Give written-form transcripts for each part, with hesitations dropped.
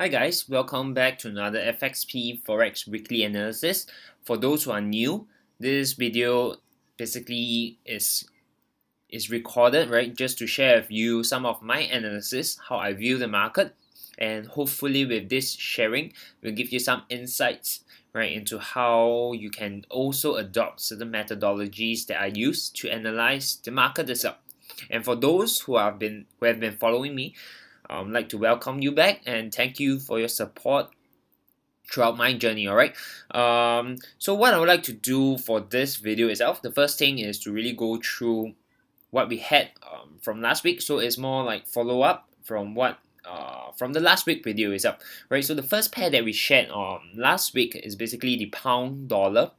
Hi guys, welcome back to another FXP Forex Weekly Analysis. For those who are new, this video basically is recorded, right, just to share with you some of my analysis, how I view the market, and hopefully with this sharing, will give you some insights, right, into how you can also adopt certain methodologies that I use to analyze the market itself. And for those who have been following me, I'd like to welcome you back and thank you for your support throughout my journey. Alright, so what I would like to do for this video itself, the first thing is to really go through what we had from last week. So it's more like follow up from what from the last week video itself, right? So the first pair that we shared last week is basically the pound dollar.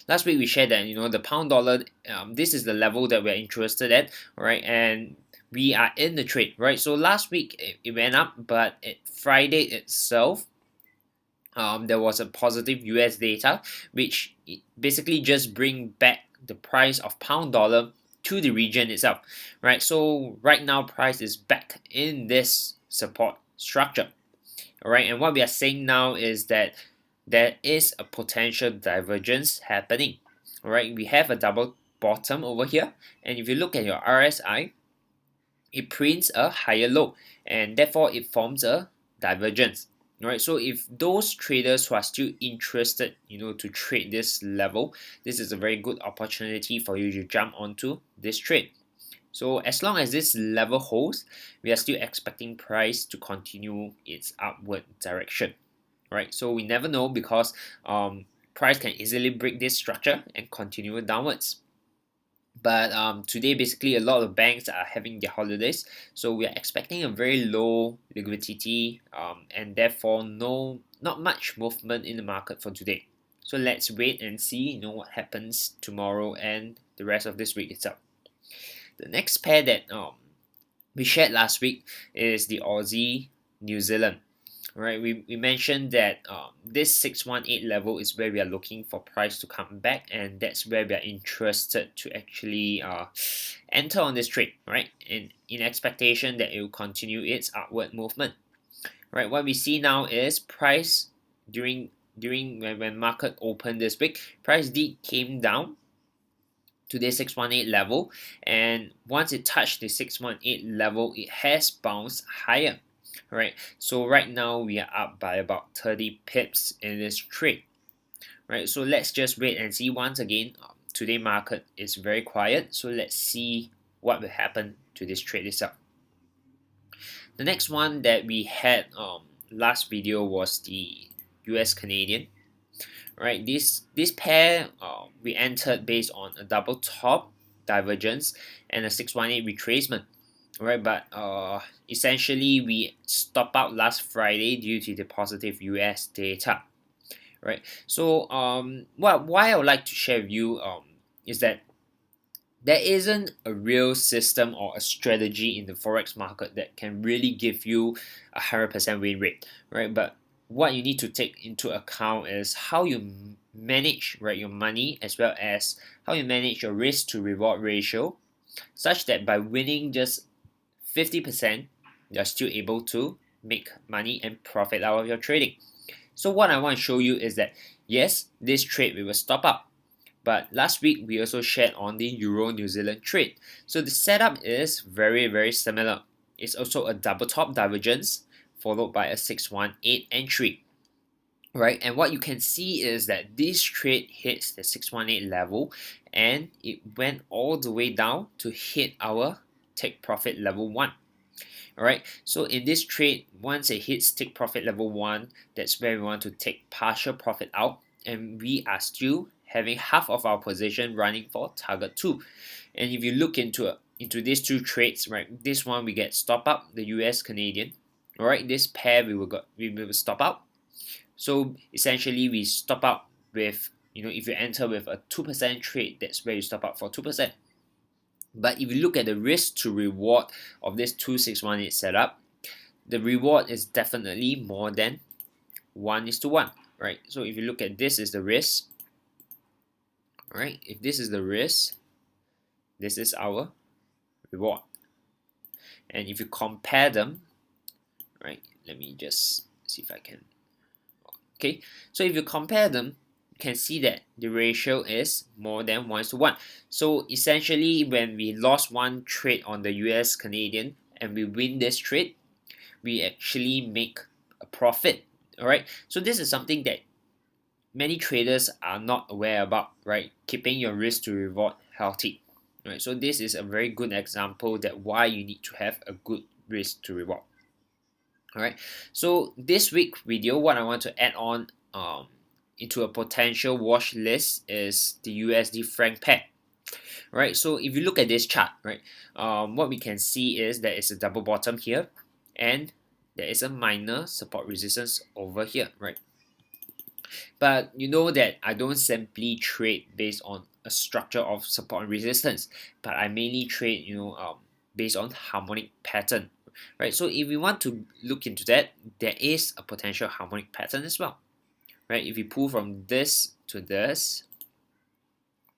Last week we shared that the pound dollar, this is the level that we're interested at, right? And we are in the trade, right? So last week it went up, but Friday itself, there was a positive US data, which basically just bring back the price of pound dollar to the region itself, right? So right now price is back in this support structure, all right? And what we are saying now is that there is a potential divergence happening, all right? We have a double bottom over here, and if you look at your RSI, it prints a higher low, and therefore it forms a divergence. Right, so if those traders who are still interested, to trade this level, this is a very good opportunity for you to jump onto this trade. So as long as this level holds, we are still expecting price to continue its upward direction. Right, so we never know because price can easily break this structure and continue downwards. But today basically a lot of banks are having their holidays, so we are expecting a very low liquidity and therefore not much movement in the market for today. So let's wait and see what happens tomorrow and the rest of this week itself. The next pair that we shared last week is the Aussie New Zealand. Right, we mentioned that this 618 level is where we are looking for price to come back, and that's where we are interested to actually enter on this trade, right? In expectation that it will continue its upward movement. Right, what we see now is price during when market opened this week, price came down to the 618 level, and once it touched the 618 level, it has bounced higher. Right, so right now we are up by about 30 pips in this trade. Right, so let's just wait and see. Once again, today market is very quiet, so let's see what will happen to this trade itself. The next one that we had last video was the US Canadian. Right, this pair we entered based on a double top divergence and a 618 retracement. Right, but essentially we stopped out last Friday due to the positive US data. Right, so why I would like to share with you is that there isn't a real system or a strategy in the forex market that can really give you 100% win rate, right? But what you need to take into account is how you manage, right, your money, as well as how you manage your risk to reward ratio, such that by winning just 50%, you're still able to make money and profit out of your trading. So what I want to show you is that yes, this trade we will stop up, but last week we also shared on the Euro New Zealand trade. So the setup is very, very similar. It's also a double top divergence followed by a 618 entry. Right, and what you can see is that this trade hits the 618 level and it went all the way down to hit our take profit level 1. Alright, so in this trade, once it hits take profit level 1, that's where we want to take partial profit out, and we are still having half of our position running for target 2. And if you look into these two trades, right, this one we get stop up, the US Canadian. Alright, this pair we will stop out. So essentially we stop out with, if you enter with a 2% trade, that's where you stop out for 2%. But if you look at the risk to reward of this 2618 setup, the reward is definitely more than 1:1, right? So if you look at this is the risk, right? If this is the risk, this is our reward. And if you compare them, right, let me just see if I can. Okay, so if you compare them, you can see that the ratio is more than 1:1. So essentially, when we lost one trade on the US Canadian and we win this trade, we actually make a profit. Alright, so this is something that many traders are not aware about, right? Keeping your risk to reward healthy. Right, so this is a very good example that why you need to have a good risk to reward. Alright, so this week video, what I want to add on into a potential watch list is the USD franc pair. Right, so if you look at this chart, right, what we can see is there is a double bottom here, and there is a minor support resistance over here, right? But you know that I don't simply trade based on a structure of support and resistance, but I mainly trade, based on harmonic pattern, right? So if we want to look into that, there is a potential harmonic pattern as well, right? If we pull from this to this,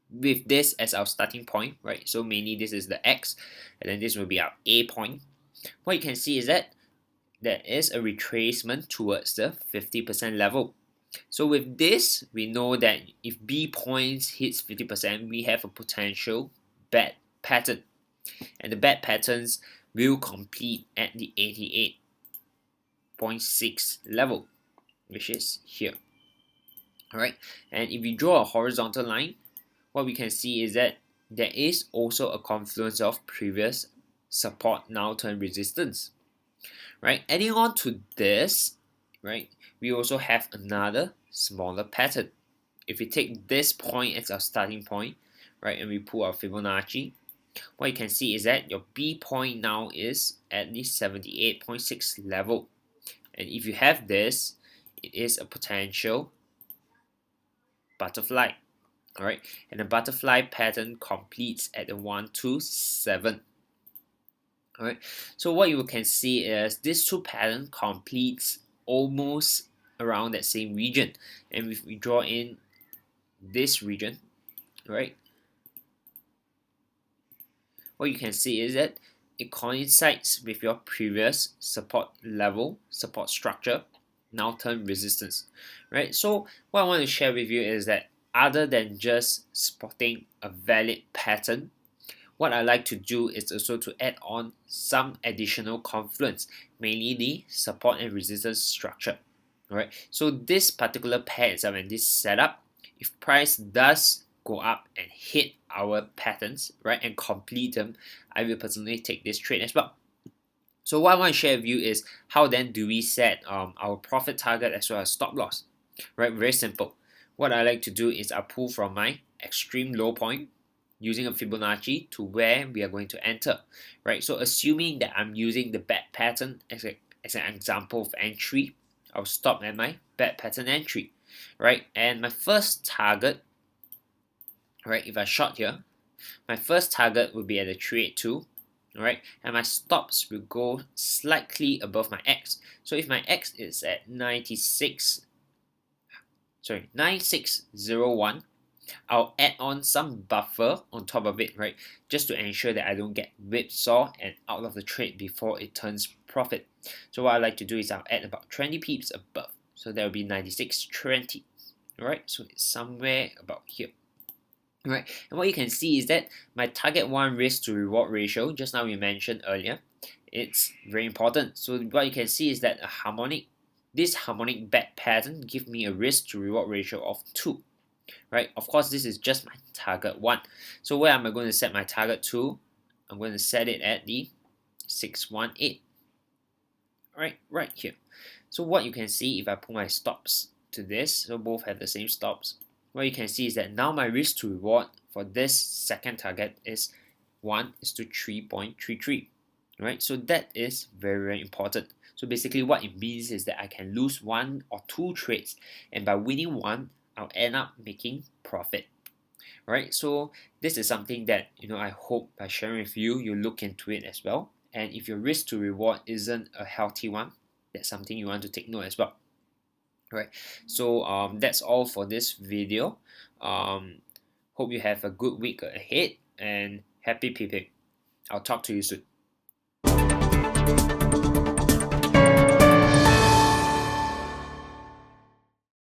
with this as our starting point, right? So mainly this is the X, and then this will be our A point. What you can see is that there is a retracement towards the 50% level. So with this, we know that if B points hits 50%, we have a potential bad pattern. And the bad patterns will complete at the 88.6 level, which is here. Alright, and if we draw a horizontal line, what we can see is that there is also a confluence of previous support now turn resistance. Right, adding on to this, right, we also have another smaller pattern. If we take this point as our starting point, right, and we pull our Fibonacci, what you can see is that your B point now is at the 78.6 level. And if you have this, it is a potential butterfly. Alright, and the butterfly pattern completes at the 127. Alright, so what you can see is this two pattern completes almost around that same region, and if we draw in this region, right, what you can see is that it coincides with your previous support level, support structure, now turn resistance, right? So what I want to share with you is that other than just spotting a valid pattern, what I like to do is also to add on some additional confluence, mainly the support and resistance structure. Alright, so this particular pair itself and this setup, if price does go up and hit our patterns, right, and complete them, I will personally take this trade as well. So what I want to share with you is how then do we set our profit target as well as stop loss, right? Very simple. What I like to do is I pull from my extreme low point using a Fibonacci to where we are going to enter, right? So assuming that I'm using the bad pattern as an example of entry, I'll stop at my bad pattern entry, right? And my first target, right, if I short here, my first target will be at the 382, right? And my stops will go slightly above my X. So if my X is at 9601, I'll add on some buffer on top of it, right? Just to ensure that I don't get whipsaw and out of the trade before it turns profit. So what I like to do is I'll add about 20 pips above. So that will be 9620. Alright, so it's somewhere about here. Alright, and what you can see is that my target 1 risk to reward ratio, just now we mentioned earlier, it's very important. So what you can see is that this harmonic bad pattern gives me a risk to reward ratio of 2. Right, of course this is just my target 1. So where am I going to set my target to? I'm going to set it at the 618. Right here. So what you can see if I put my stops to this, so both have the same stops, what you can see is that now my risk to reward for this second target is 1:3.33. Right, so that is very, very important. So basically what it means is that I can lose 1 or 2 trades, and by winning one, I'll end up making profit. Right, so this is something that I hope by sharing with you, you look into it as well. And if your risk to reward isn't a healthy one, that's something you want to take note as well. Right, so that's all for this video. Hope you have a good week ahead and happy pipping. I'll talk to you soon.